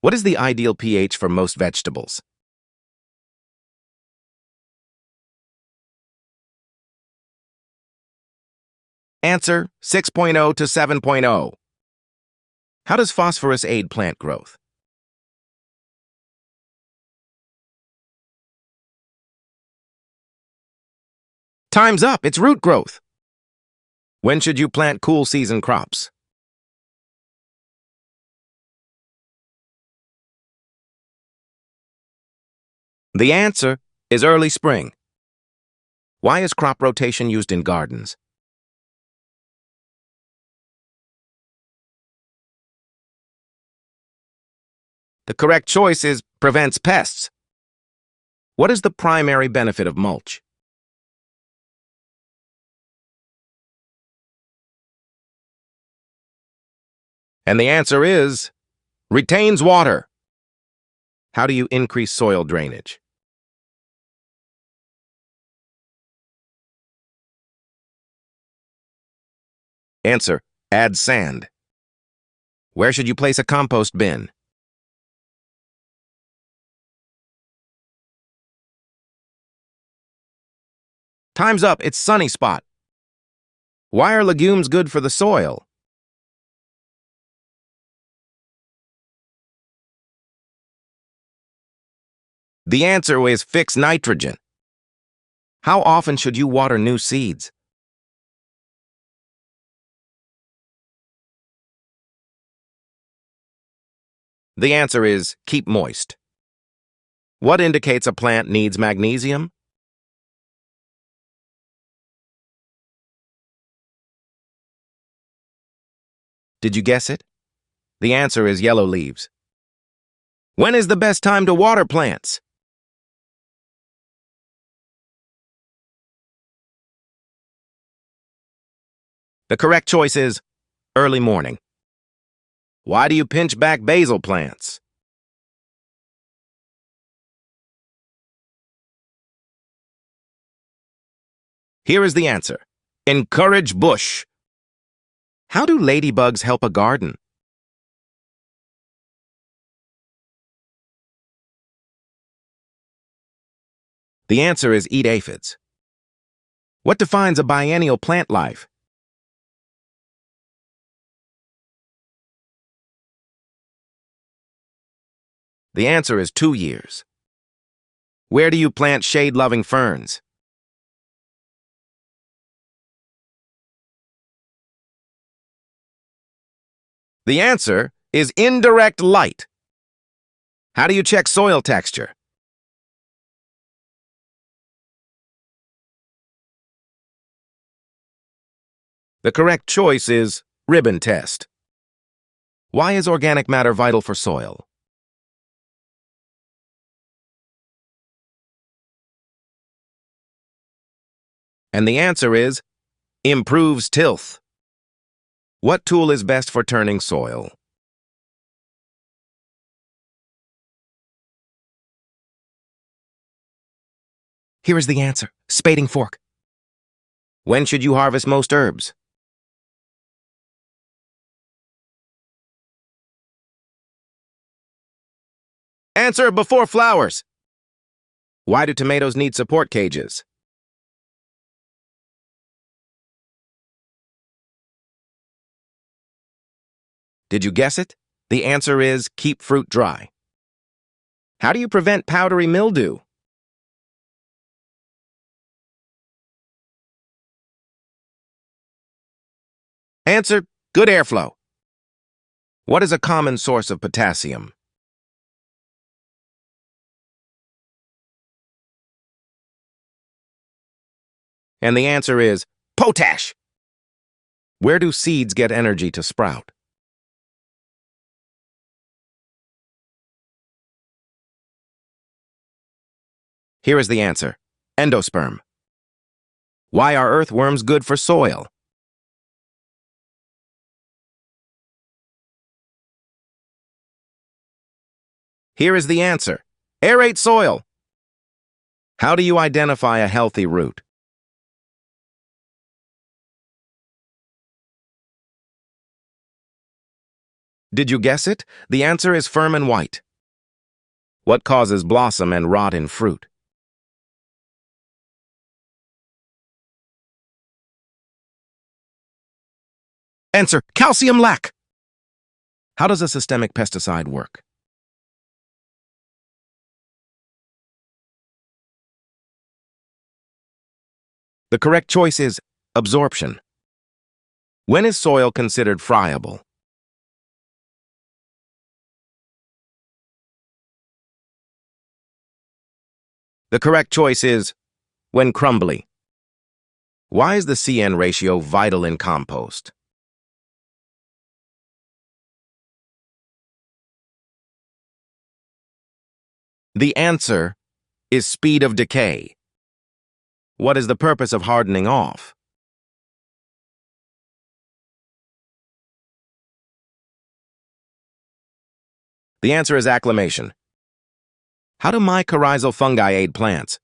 What is the ideal pH for most vegetables? Answer 6.0 to 7.0. How does phosphorus aid plant growth? Time's up, it's root growth. When should you plant cool season crops? The answer is early spring. Why is crop rotation used in gardens? The correct choice is prevents pests. What is the primary benefit of mulch? And the answer is retains water. How do you increase soil drainage? Answer, add sand. Where should you place a compost bin? Time's up, it's sunny spot. Why are legumes good for the soil? The answer is fix nitrogen. How often should you water new seeds? The answer is keep moist. What indicates a plant needs magnesium? Did you guess it? The answer is yellow leaves. When is the best time to water plants? The correct choice is early morning. Why do you pinch back basil plants? Here is the answer. Encourage bush. How do ladybugs help a garden? The answer is eat aphids. What defines a biennial plant life? The answer is 2 years. Where do you plant shade-loving ferns? The answer is indirect light. How do you check soil texture? The correct choice is ribbon test. Why is organic matter vital for soil? And the answer is improves tilth. What tool is best for turning soil? Here is the answer, spading fork. When should you harvest most herbs? Answer before flowers. Why do tomatoes need support cages? Did you guess it? The answer is keep fruit dry. How do you prevent powdery mildew? Answer, good airflow. What is a common source of potassium? And the answer is potash. Where do seeds get energy to sprout? Here is the answer, endosperm. Why are earthworms good for soil? Here is the answer, aerate soil. How do you identify a healthy root? Did you guess it? The answer is firm and white. What causes blossom and rot in fruit? Answer, calcium lack. How does a systemic pesticide work? The correct choice is absorption. When is soil considered friable? The correct choice is when crumbly. Why is the CN ratio vital in compost? The answer is speed of decay. What is the purpose of hardening off? The answer is acclimation. How do mycorrhizal fungi aid plants?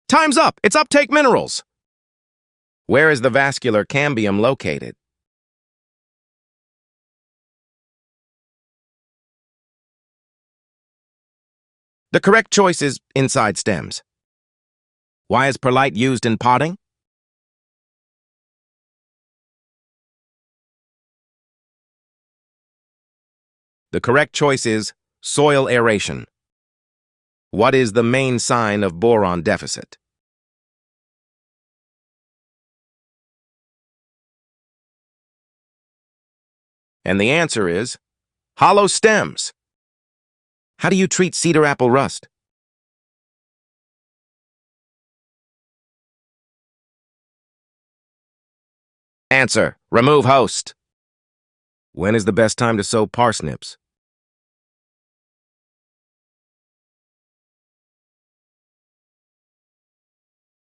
Time's up! It's uptake minerals! Where is the vascular cambium located? The correct choice is inside stems. Why is perlite used in potting? The correct choice is soil aeration. What is the main sign of boron deficit? And the answer is hollow stems. How do you treat cedar apple rust? Answer, remove host. When is the best time to sow parsnips?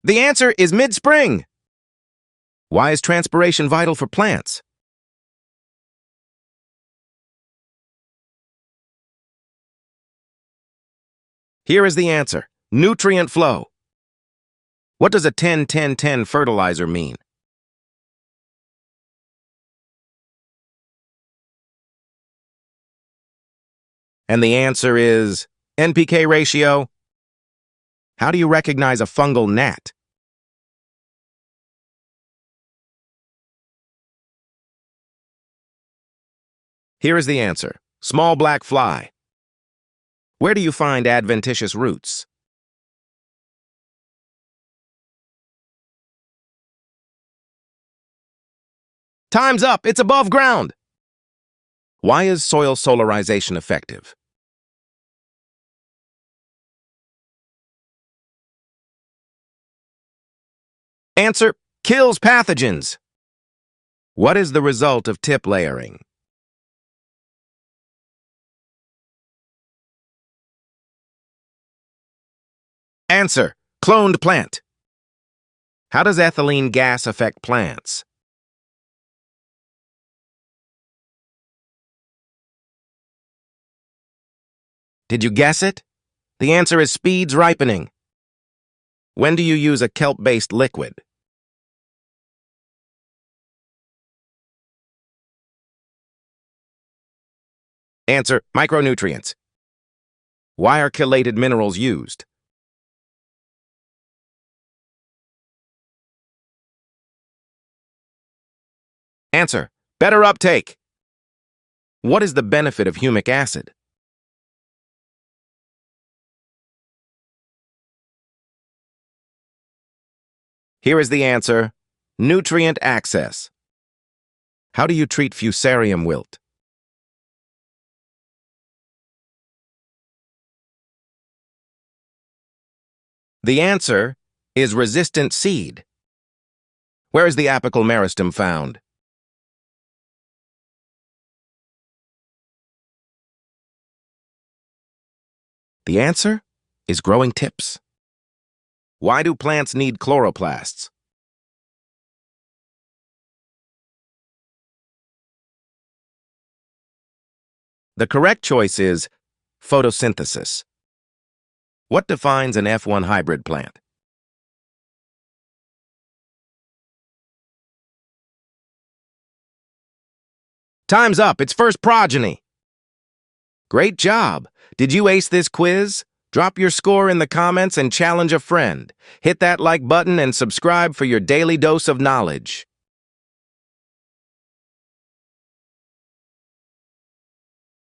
The answer is mid-spring. Why is transpiration vital for plants? Here is the answer, nutrient flow. What does a 10-10-10 fertilizer mean? And the answer is NPK ratio. How do you recognize a fungal gnat? Here is the answer, small black fly. Where do you find adventitious roots? Time's up, it's above ground. Why is soil solarization effective? Answer, kills pathogens. What is the result of tip layering? Answer, cloned plant. How does ethylene gas affect plants? Did you guess it? The answer is speeds ripening. When do you use a kelp-based liquid? Answer, micronutrients. Why are chelated minerals used? Answer, better uptake. What is the benefit of humic acid? Here is the answer, nutrient access. How do you treat fusarium wilt? The answer is resistant seed. Where is the apical meristem found? The answer is growing tips. Why do plants need chloroplasts? The correct choice is photosynthesis. What defines an F1 hybrid plant? Time's up. It's first progeny. Great job. Did you ace this quiz? Drop your score in the comments and challenge a friend. Hit that like button and subscribe for your daily dose of knowledge.